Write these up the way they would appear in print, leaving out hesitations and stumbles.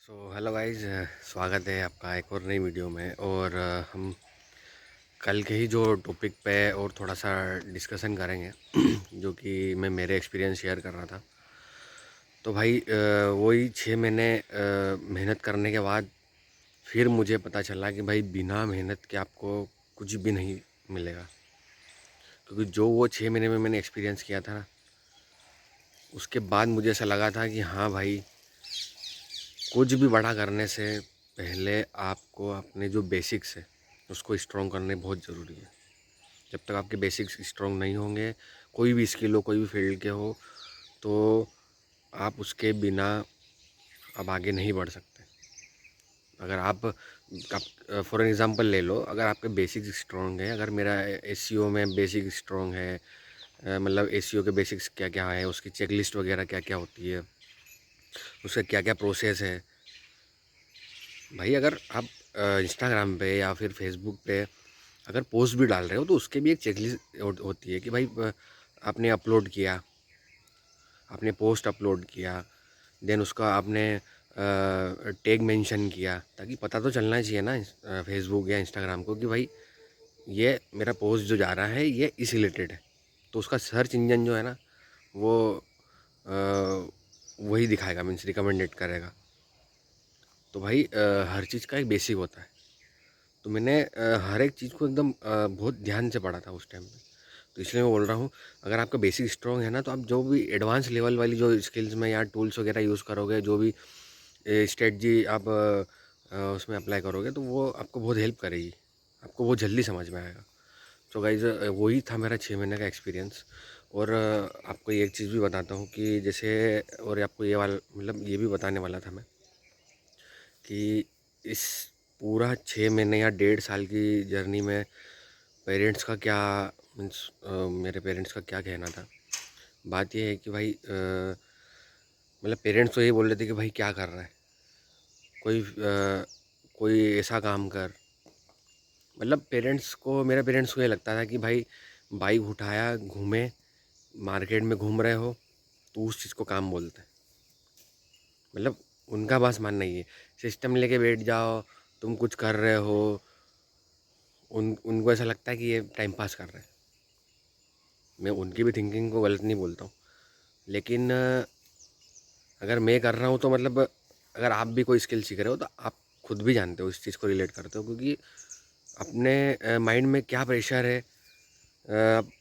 Hello guys, स्वागत है आपका एक और नई वीडियो में। और हम कल के ही जो टॉपिक पे और थोड़ा सा डिस्कशन करेंगे जो कि मैं मेरे एक्सपीरियंस शेयर कर रहा था। तो भाई वही 6 महीने मेहनत करने के बाद फिर मुझे पता चला कि भाई बिना मेहनत के आपको कुछ भी नहीं मिलेगा। क्योंकि जो वो 6 महीने में मैंने एक्सपीरियंस किया था ना, उसके बाद मुझे ऐसा लगा था कि हाँ भाई, कुछ भी बड़ा करने से पहले आपको अपने जो बेसिक्स है उसको स्ट्रॉन्ग करने बहुत ज़रूरी है। जब तक आपके बेसिक्स स्ट्रॉन्ग नहीं होंगे, कोई भी स्किल हो, कोई भी फील्ड के हो, तो आप उसके बिना अब आगे नहीं बढ़ सकते। अगर आप फॉर एग्ज़ाम्पल ले लो, अगर आपके बेसिक्स स्ट्रॉन्ग है, अगर मेरा एसईओ में बेसिक स्ट्रॉन्ग है, मतलब एसईओ के बेसिक्स क्या क्या है, उसकी चेकलिस्ट वगैरह क्या क्या होती है, उसका क्या क्या प्रोसेस है। भाई अगर आप इंस्टाग्राम पे या फिर फेसबुक पे अगर पोस्ट भी डाल रहे हो तो उसके भी एक चेकलिस्ट होती है कि भाई आपने अपलोड किया, आपने पोस्ट अपलोड किया, देन उसका आपने टैग मेंशन किया, ताकि पता तो चलना चाहिए ना फेसबुक या इंस्टाग्राम को कि भाई ये मेरा पोस्ट जो जा रहा है ये इस रिलेटेड है। तो उसका सर्च इंजन जो है ना, वो अ, वही दिखाएगा, मीन्स रिकमेंडेड करेगा। तो भाई हर चीज़ का एक बेसिक होता है। तो मैंने हर एक चीज़ को एकदम बहुत ध्यान से पढ़ा था उस टाइम पे। तो इसलिए मैं बोल रहा हूँ, अगर आपका बेसिक स्ट्रॉन्ग है ना, तो आप जो भी एडवांस लेवल वाली जो स्किल्स में या टूल्स वगैरह यूज़ करोगे, जो भी स्ट्रेटजी आप उसमें अप्लाई करोगे, तो वो आपको बहुत हेल्प करेगी, आपको बहुत जल्दी समझ में आएगा। तो गाइज़ वही था मेरा 6 महीने का एक्सपीरियंस। और आपको एक चीज़ भी बताता हूँ कि जैसे, और आपको ये वाला मतलब ये भी बताने वाला था मैं कि इस पूरा 6 महीने या 1.5 साल की जर्नी में पेरेंट्स का क्या, मीन्स मेरे पेरेंट्स का क्या कहना था। बात ये है कि भाई मतलब पेरेंट्स तो ये बोल रहे थे कि भाई क्या कर रहा है, कोई ऐसा काम कर। मतलब पेरेंट्स को, मेरे पेरेंट्स को ये लगता था कि भाई बाइक उठाया, घूमे, मार्केट में घूम रहे हो, तो उस चीज़ को काम बोलते हैं। मतलब उनका बस मानना ही है, सिस्टम लेके बैठ जाओ, तुम कुछ कर रहे हो, उनको ऐसा लगता है कि ये टाइम पास कर रहे हैं। मैं उनकी भी थिंकिंग को गलत नहीं बोलता हूँ, लेकिन अगर मैं कर रहा हूँ तो मतलब अगर आप भी कोई स्किल सीख रहे हो तो आप खुद भी जानते हो, इस चीज़ को रिलेट करते हो, क्योंकि अपने माइंड में क्या प्रेशर है,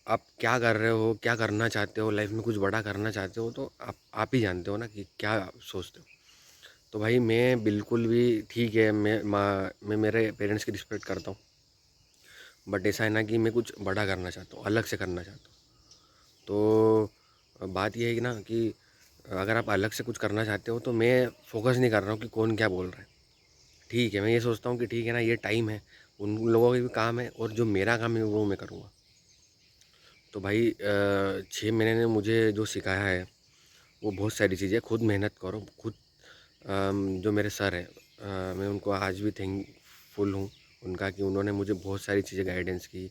आप क्या कर रहे हो, क्या करना चाहते हो, लाइफ में कुछ बड़ा करना चाहते हो, तो आप ही जानते हो ना कि क्या सोचते हो। तो भाई मैं बिल्कुल भी, ठीक है, मैं मेरे पेरेंट्स की रिस्पेक्ट करता हूँ, बट ऐसा है ना कि मैं कुछ बड़ा करना चाहता हूँ, अलग से करना चाहता हूँ। तो बात यह है कि ना कि अगर आप अलग से कुछ करना चाहते हो, तो मैं फोकस नहीं कर रहा हूँ कि कौन क्या बोल रहा है। ठीक है, मैं ये सोचता हूँ कि ठीक है ना, ये टाइम है, उन लोगों के भी काम है, और जो मेरा काम है वो मैं करूँगा। तो भाई 6 महीने ने मुझे जो सिखाया है वो बहुत सारी चीज़ें। खुद मेहनत करो, खुद जो मेरे सर हैं, मैं उनको आज भी थैंकफुल हूँ उनका, कि उन्होंने मुझे बहुत सारी चीज़ें गाइडेंस की,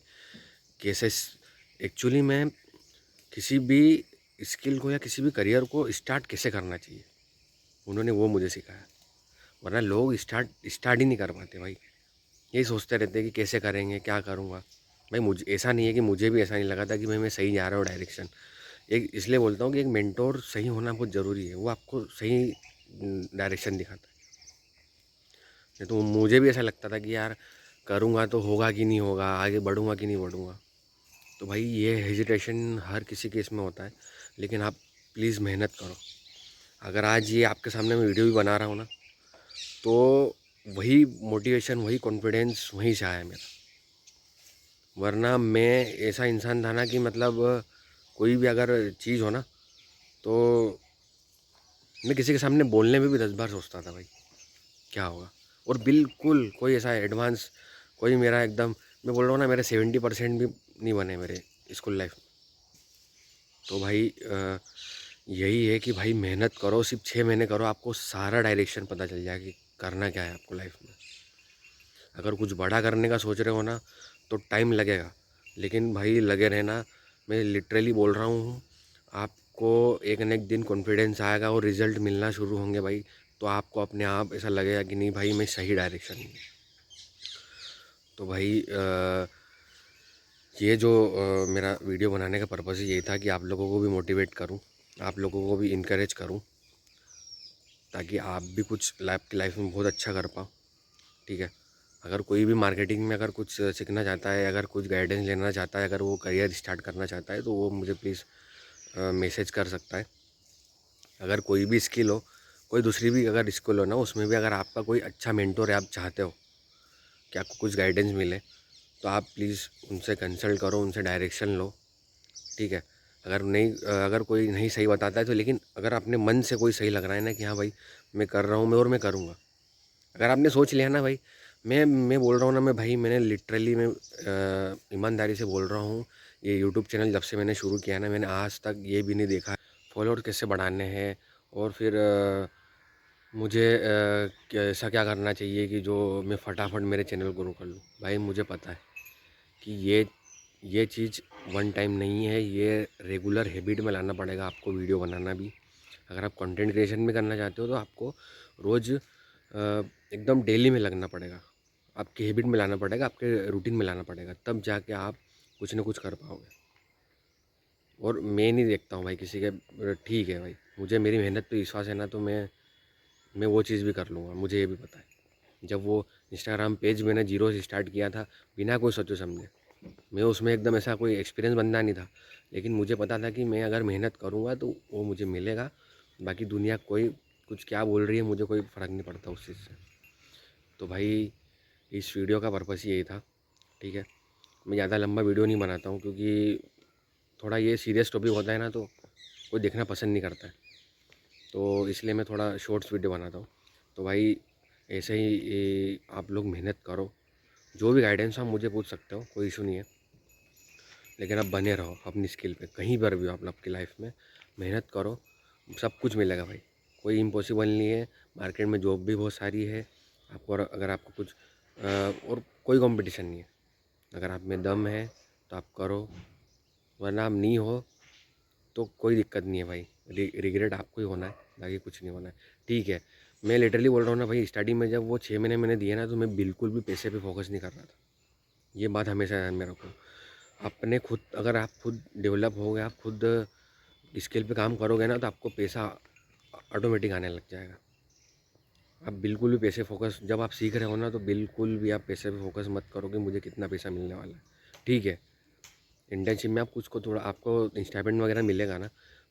कैसे एक्चुअली मैं किसी भी स्किल को या किसी भी करियर को स्टार्ट कैसे करना चाहिए, उन्होंने वो मुझे सिखाया। वरना लोग स्टार्ट ही नहीं कर पाते भाई, यही सोचते रहते हैं कि कैसे करेंगे, क्या करूँगा। भाई मुझे ऐसा नहीं है, कि मुझे भी ऐसा नहीं लगा था कि भाई मैं सही जा रहा हूँ डायरेक्शन। एक इसलिए बोलता हूँ कि एक मेंटोर सही होना बहुत ज़रूरी है, वो आपको सही डायरेक्शन दिखाता है। नहीं तो मुझे भी ऐसा लगता था कि यार करूँगा तो होगा कि नहीं होगा, आगे बढ़ूँगा कि नहीं बढ़ूँगा। तो भाई ये हेजिटेशन हर किसी केस में होता है, लेकिन आप प्लीज़ मेहनत करो। अगर आज ये आपके सामने मैं वीडियो भी बना रहा हूँ ना, तो वही मोटिवेशन, वही कॉन्फिडेंस वहीं से आया है मेरा। वरना मैं ऐसा इंसान था ना कि मतलब कोई भी अगर चीज़ हो ना, तो मैं किसी के सामने बोलने में भी 10 बार सोचता था भाई क्या होगा। और बिल्कुल कोई ऐसा एडवांस, कोई मेरा एकदम, मैं बोल रहा हूँ ना, मेरे 70% भी नहीं बने मेरे स्कूल लाइफ में। तो भाई यही है कि भाई मेहनत करो, सिर्फ 6 महीने करो, आपको सारा डायरेक्शन पता चल जाएगा कि करना क्या है आपको लाइफ में। अगर कुछ बड़ा करने का सोच रहे हो ना, तो टाइम लगेगा, लेकिन भाई लगे रहना। मैं लिटरली बोल रहा हूँ, आपको एक न एक दिन कॉन्फिडेंस आएगा और रिजल्ट मिलना शुरू होंगे भाई। तो आपको अपने आप ऐसा लगेगा कि नहीं भाई मैं सही डायरेक्शन में। तो भाई ये जो मेरा वीडियो बनाने का पर्पज़ ही यही था कि आप लोगों को भी मोटिवेट करूं, आप लोगों को भी इनकरेज करूं, ताकि आप भी कुछ लाइफ में बहुत अच्छा कर पाओ। ठीक है, अगर कोई भी मार्केटिंग में अगर कुछ सीखना चाहता है, अगर कुछ गाइडेंस लेना चाहता है, अगर वो करियर स्टार्ट करना चाहता है, तो वो मुझे प्लीज़ मैसेज कर सकता है। अगर कोई भी स्किल हो, कोई दूसरी भी अगर स्किल हो ना, उसमें भी अगर आपका कोई अच्छा मेंटोर है, आप चाहते हो कि आपको कुछ गाइडेंस मिले, तो आप प्लीज़ उनसे कंसल्ट करो, उनसे डायरेक्शन लो। ठीक है, अगर कोई नहीं सही बताता है तो, लेकिन अगर अपने मन से कोई सही लग रहा है ना कि हाँ भाई मैं कर रहा हूँ, मैं करूँगा। अगर आपने सोच लिया ना भाई, मैं बोल रहा हूँ ना, मैं भाई मैंने लिटरली मैं ईमानदारी से बोल रहा हूँ, ये यूट्यूब चैनल जब से मैंने शुरू किया ना, मैंने आज तक ये भी नहीं देखा फॉलोअर्स कैसे बढ़ाने हैं, और फिर मुझे ऐसा क्या करना चाहिए कि जो मैं फटाफट मेरे चैनल को ग्रो कर लूँ। भाई मुझे पता है कि ये चीज़ वन टाइम नहीं है, ये रेगुलर हैबिट में लाना पड़ेगा आपको, वीडियो बनाना भी। अगर आप कंटेंट क्रिएशन में करना चाहते हो तो आपको रोज़ एकदम डेली में लगना पड़ेगा, आपकी हैबिट में लाना पड़ेगा, आपके रूटीन में लाना पड़ेगा, तब जाके आप कुछ ना कुछ कर पाओगे। और मैं नहीं देखता हूँ भाई किसी के, ठीक है भाई, मुझे मेरी मेहनत पे विश्वास है ना, तो मैं वो चीज़ भी कर लूँगा, मुझे ये भी पता है। जब वो इंस्टाग्राम पेज मैंने जीरो से स्टार्ट किया था, बिना कोई सोचे समझे, मैं उसमें एकदम ऐसा कोई एक्सपीरियंस बंदा नहीं था, लेकिन मुझे पता था कि मैं अगर मेहनत करूँगा तो वो मुझे मिलेगा। बाकी दुनिया कोई कुछ क्या बोल रही है, मुझे कोई फ़र्क नहीं पड़ता उस चीज़ से। तो भाई इस वीडियो का पर्पस यही था। ठीक है, मैं ज़्यादा लंबा वीडियो नहीं बनाता हूँ, क्योंकि थोड़ा ये सीरियस टॉपिक होता है ना, तो कोई देखना पसंद नहीं करता है, तो इसलिए मैं थोड़ा शॉर्ट्स वीडियो बनाता हूँ। तो भाई ऐसे ही आप लोग मेहनत करो, जो भी गाइडेंस आप मुझे पूछ सकते हो, कोई इशू नहीं है, लेकिन आप बने रहो अपनी स्किल पे, कहीं पर भी हो आप आपकी लाइफ में मेहनत करो, सब कुछ मिलेगा भाई। कोई इम्पॉसिबल नहीं है, मार्केट में जॉब भी बहुत सारी है आपको, अगर आपको कुछ और कोई कंपटीशन नहीं है। अगर आप में दम है तो आप करो, वरना आप नहीं हो तो कोई दिक्कत नहीं है भाई। रिग्रेट आपको ही होना है, बाकी कुछ नहीं होना है। ठीक है, मैं लिटरली बोल रहा हूँ ना भाई, स्टार्टिंग में जब वो 6 महीने मैंने दिए ना, तो मैं बिल्कुल भी पैसे पे फोकस नहीं कर रहा था। ये बात हमेशा ध्यान में रखो। अपने खुद, अगर आप खुद डेवलप हो गए, आप खुद स्किल पे काम करोगे ना, तो आपको पैसा ऑटोमेटिक आने लग जाएगा। आप बिल्कुल भी पैसे फोकस, जब आप सीख रहे हो ना, तो बिल्कुल भी आप पैसे पे फोकस मत करो कि मुझे कितना पैसा मिलने वाला है। ठीक है, इंटर्नशिप में आप कुछ को थोड़ा आपको स्टाइपेंड वगैरह मिलेगा ना,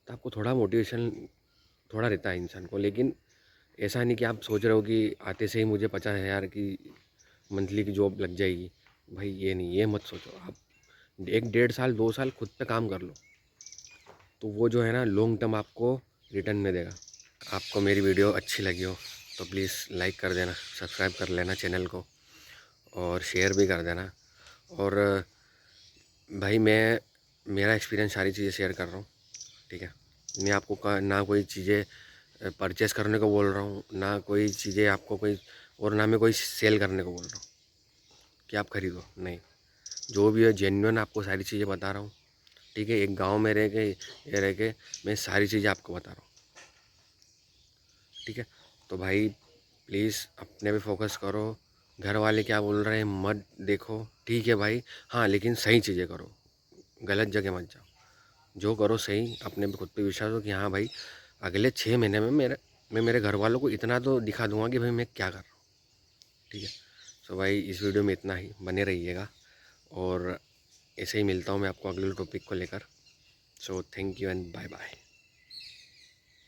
तो आपको थोड़ा मोटिवेशन थोड़ा रहता है इंसान को, लेकिन ऐसा नहीं कि आप सोच रहे हो कि आते से ही मुझे 50,000 की मंथली की जॉब लग जाएगी। भाई ये नहीं, ये मत सोचो। आप 1 डेढ़ साल 2 साल खुद पे काम कर लो, तो वो जो है ना लॉन्ग टर्म आपको रिटर्न में देगा। आपको मेरी वीडियो अच्छी लगी हो तो प्लीज़ लाइक कर देना, सब्सक्राइब कर लेना चैनल को, और शेयर भी कर देना। और भाई मैं मेरा एक्सपीरियंस सारी चीज़ें शेयर कर रहा हूँ। ठीक है, मैं आपको ना कोई चीज़ें परचेस करने को बोल रहा हूँ, ना कोई चीज़ें आपको कोई, और ना मैं कोई सेल करने को बोल रहा हूँ कि आप खरीदो, नहीं। जो भी है जेन्युइन आपको सारी चीज़ें बता रहा हूँ। ठीक है, एक गांव में रह के मैं सारी चीज़ें आपको बता रहा हूँ। ठीक है, तो भाई प्लीज़ अपने पे फोकस करो, घर वाले क्या बोल रहे हैं मत देखो। ठीक है भाई, हाँ लेकिन सही चीज़ें करो, गलत जगह मत जाओ। जो करो सही, अपने पे खुद पे विश्वास हो कि हाँ भाई अगले 6 महीने में मैं मेरे घर वालों को इतना तो दिखा दूंगा कि भाई मैं क्या कर रहा हूँ। ठीक है, सो भाई इस वीडियो में इतना ही, बने रहिएगा, और ऐसे ही मिलता हूँ मैं आपको अगले टॉपिक को लेकर। So thank you and bye bye.